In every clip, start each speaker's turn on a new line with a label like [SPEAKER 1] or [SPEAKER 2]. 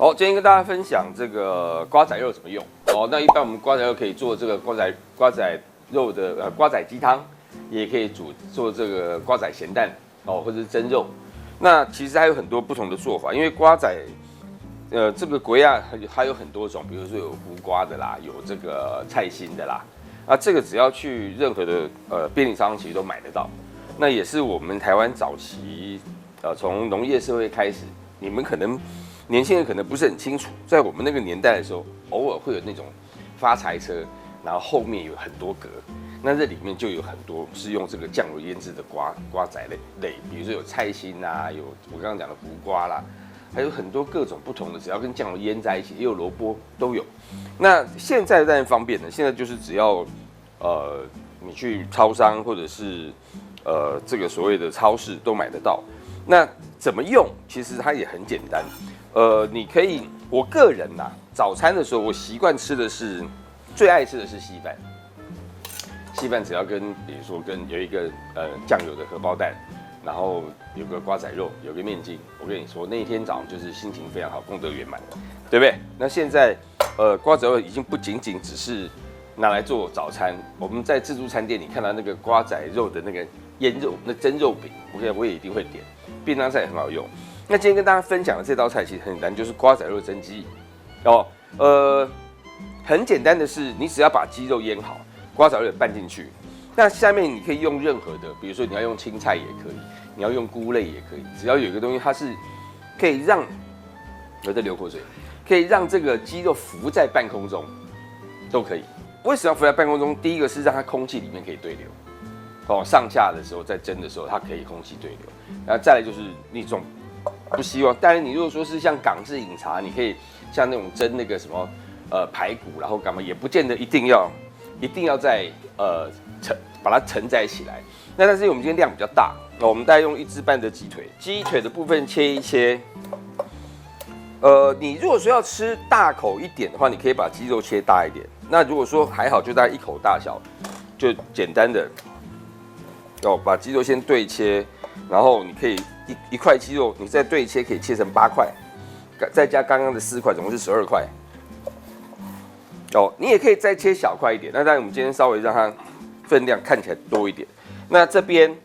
[SPEAKER 1] 好，今天跟大家分享这个瓜仔肉怎么用哦。那一般我们瓜仔肉可以做这个瓜仔肉的瓜仔鸡汤，也可以做这个瓜仔咸蛋哦，或者是蒸肉。那其实还有很多不同的做法，因为瓜仔这个国亚还有很多种，比如说有胡瓜的啦，有这个菜心的啦。啊，这个只要去任何的便利商店其实都买得到。那也是我们台湾早期从农业社会开始，你们可能年轻人可能不是很清楚，在我们那个年代的时候，偶尔会有那种发财车，然后后面有很多格，那这里面就有很多是用这个酱油腌制的瓜仔类，比如说有菜心啊，有我刚刚讲的胡瓜啦。还有很多各种不同的，只要跟酱油腌在一起，也有萝卜都有。那现在当然方便了，现在就是只要你去超商或者是这个所谓的超市都买得到。那怎么用？其实它也很简单。你可以，我个人呐，早餐的时候我习惯吃的是最爱吃的是稀饭。稀饭只要跟比如说有一个酱油的荷包蛋。然后有个瓜仔肉，有个面筋，我跟你说，那一天早上就是心情非常好，功德圆满，对不对？那现在，瓜仔肉已经不仅仅只是拿来做早餐，我们在自助餐店里看到那个瓜仔肉的那个腌肉、那蒸肉饼，我也一定会点。便当菜也很好用。那今天跟大家分享的这道菜其实很简单，就是瓜仔肉蒸鸡。哦，很简单的是，你只要把鸡肉腌好，瓜仔肉也拌进去。那下面你可以用任何的，比如说你要用青菜也可以，你要用菇类也可以，只要有一个东西它是可以让我在流口水，可以让这个鸡肉浮在半空中都可以。为什么要浮在半空中？第一个是让它空气里面可以对流，哦，上下的时候在蒸的时候它可以空气对流。然后再来就是那种不希望，当然你如果说是像港式饮茶，你可以像那种蒸那个什么排骨，然后干嘛也不见得一定要在把它承载起来。那但是我们今天量比较大，那我们大概用1只半的鸡腿，鸡腿的部分切一切。你如果说要吃大口一点的话，你可以把鸡肉切大一点。那如果说还好，就大概1口大小，就简单的把鸡肉先对切，然后你可以一块鸡肉，你再对切，可以切成8块，再加刚刚的4块，总共是12块。你也可以再切小块一点。那当然，我们今天稍微让它分量看起来多一点。那这边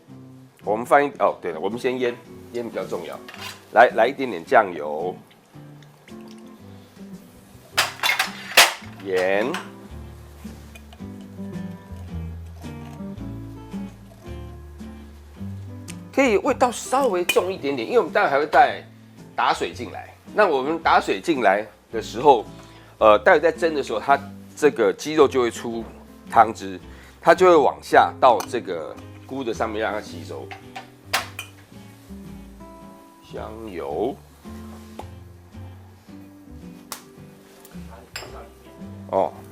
[SPEAKER 1] 我们放对了，我们先腌比较重要。来一点点酱油、盐，可以味道稍微重一点点，因为我们待会还会带打水进来。那我们打水进来的时候，待会在蒸的时候，它这个鸡肉就会出汤汁。它就会往下到这个菇的上面让它吸收。香油，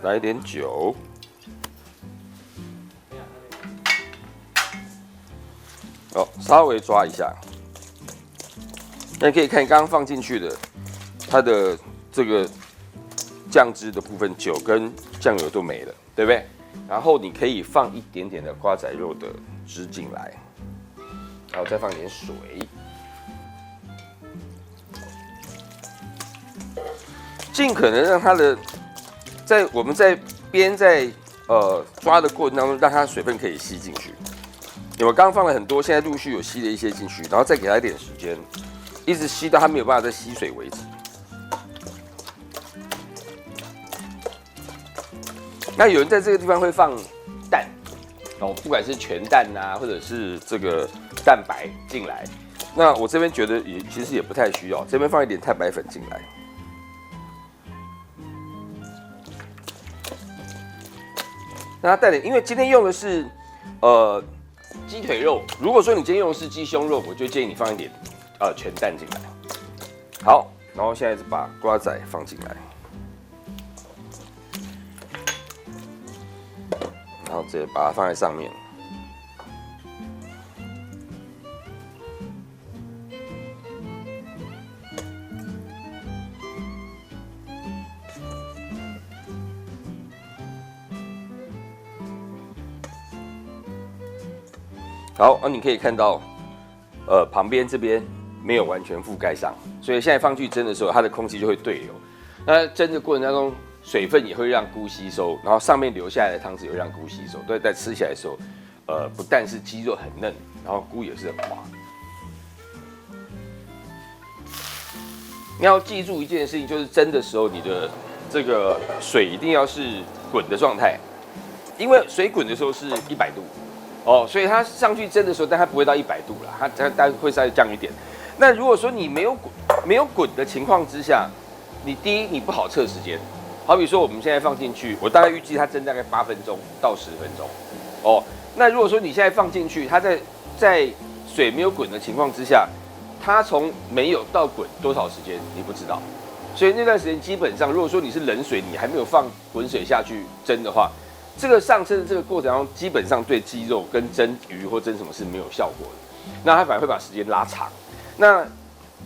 [SPEAKER 1] 来一点酒，稍微抓一下。那你可以看刚刚放进去的，它的这个酱汁的部分，酒跟酱油都没了，对不对？然后你可以放一点点的瓜仔肉的汁进来，然后再放一点水，尽可能让它的我们在抓的过程当中，让它的水分可以吸进去。我刚刚放了很多，现在陆续有吸了一些进去，然后再给它一点时间，一直吸到它没有办法再吸水为止。那有人在这个地方会放蛋，不管是全蛋啊，或者是这个蛋白进来。那我这边觉得其实也不太需要，这边放一点太白粉进来。那它带点，因为今天用的是鸡腿肉，如果说你今天用的是鸡胸肉，我就建议你放一点全蛋进来。好，然后现在是把瓜仔放进来。然后直接把它放在上面。好，你可以看到，旁边这边没有完全覆盖上，所以现在放去蒸的时候，它的空气就会对流。那蒸的过程当中，水分也会让菇吸收，然后上面留下来的汤汁也会让菇吸收，所以在吃起来的时候，不但是鸡肉很嫩，然后菇也是很滑。你要记住一件事情，就是蒸的时候，你的这个水一定要是滚的状态，因为水滚的时候是100度，所以它上去蒸的时候，但它不会到100度啦，它大概会稍微降一点。那如果说你没有滚的情况之下，你第一你不好测时间，好比说我们现在放进去，我大概预计它蒸大概8分钟到10分钟，那如果说你现在放进去，它在水没有滚的情况之下，它从没有到滚多少时间你不知道，所以那段时间基本上，如果说你是冷水，你还没有放滚水下去蒸的话，这个上蒸的这个过程中，基本上对鸡肉跟蒸鱼或蒸什么是没有效果的，那它反而会把时间拉长。那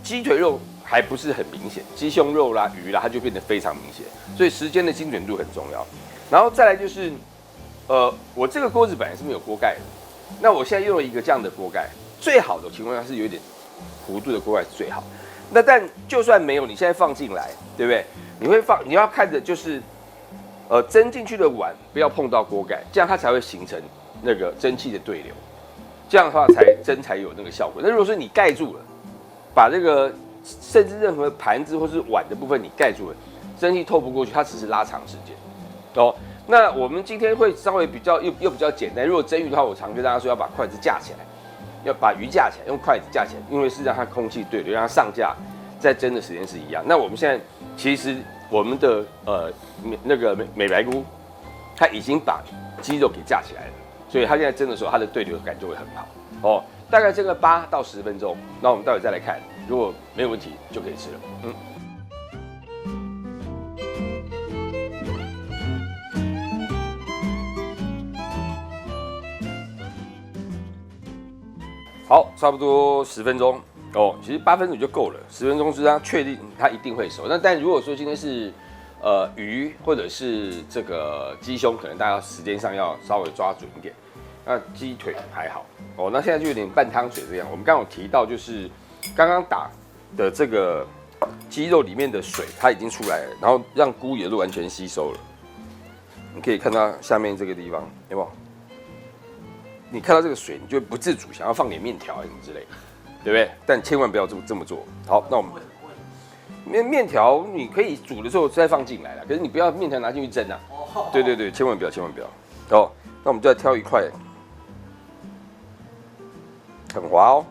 [SPEAKER 1] 鸡腿肉还不是很明显，鸡胸肉啦、鱼啦，它就变得非常明显，所以时间的精准度很重要。然后再来就是，我这个锅子本来是没有锅盖的，那我现在用了一个这样的锅盖，最好的情况下是有点弧度的锅盖是最好。那但就算没有，你现在放进来，对不对？你要看的就是，蒸进去的碗不要碰到锅盖，这样它才会形成那个蒸汽的对流，这样的话蒸才有那个效果。那如果说你盖住了，把这个甚至任何盘子或是碗的部分你盖住了，蒸汽透不过去，它只是拉长时间。那我们今天会稍微比较又比较简单。如果蒸鱼的话，我常跟大家说要把筷子架起来。要把鱼架起来，用筷子架起来，因为是让它空气对流，让它上架，在蒸的时间是一样。那我们现在其实我们的那个美白菇，它已经把鸡肉给架起来了，所以它现在蒸的时候，它的对流感就会很好。大概蒸个8到10分钟，那我们待会再来看，如果没有问题就可以吃了。好，差不多10分钟其实8分钟就够了，10分钟是让它确定它一定会熟。但如果说今天是鱼或者是这个鸡胸，可能大家时间上要稍微抓准一点。那鸡腿还好那现在就有点半汤水这样。我们刚刚有提到，就是刚刚打的这个鸡肉里面的水，它已经出来了，然后让菇也都完全吸收了。你可以看到下面这个地方，有没有？你看到这个水，你就会不自主想要放点面条什么之类的，对不对？但千万不要这么做。好，那我们面条你可以煮的时候再放进来了，可是你不要面条拿进去蒸啊。对，千万不要。那我们就再挑一块，很滑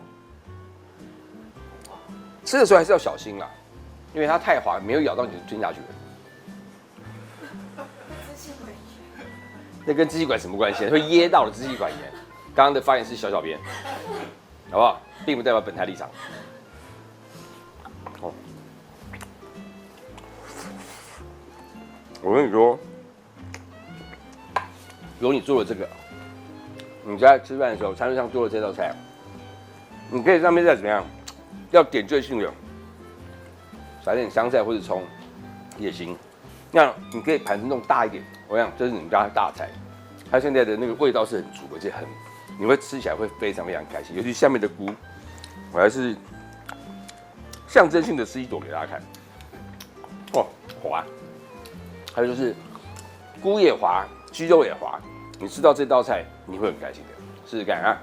[SPEAKER 1] 吃的时候还是要小心啦，因为它太滑，没有咬到你就吞下去了。那跟支气管什么关系？会噎到了支气管炎。刚刚的发言是小编，好不好？并不代表本台立场。我跟你说，如果你做了这个，你在吃饭的时候，餐桌上做了这道菜，你可以上面再怎么样，要点缀性的撒点香菜或者葱也行。那你可以盘子弄大一点，我想这是你们家的大菜，它现在的那个味道是很足，而且你会吃起来会非常开心。尤其下面的菇，我还是象征性的吃一朵给大家看。滑，还有就是菇也滑，鸡肉也滑，你吃到这道菜你会很开心的，试试看啊。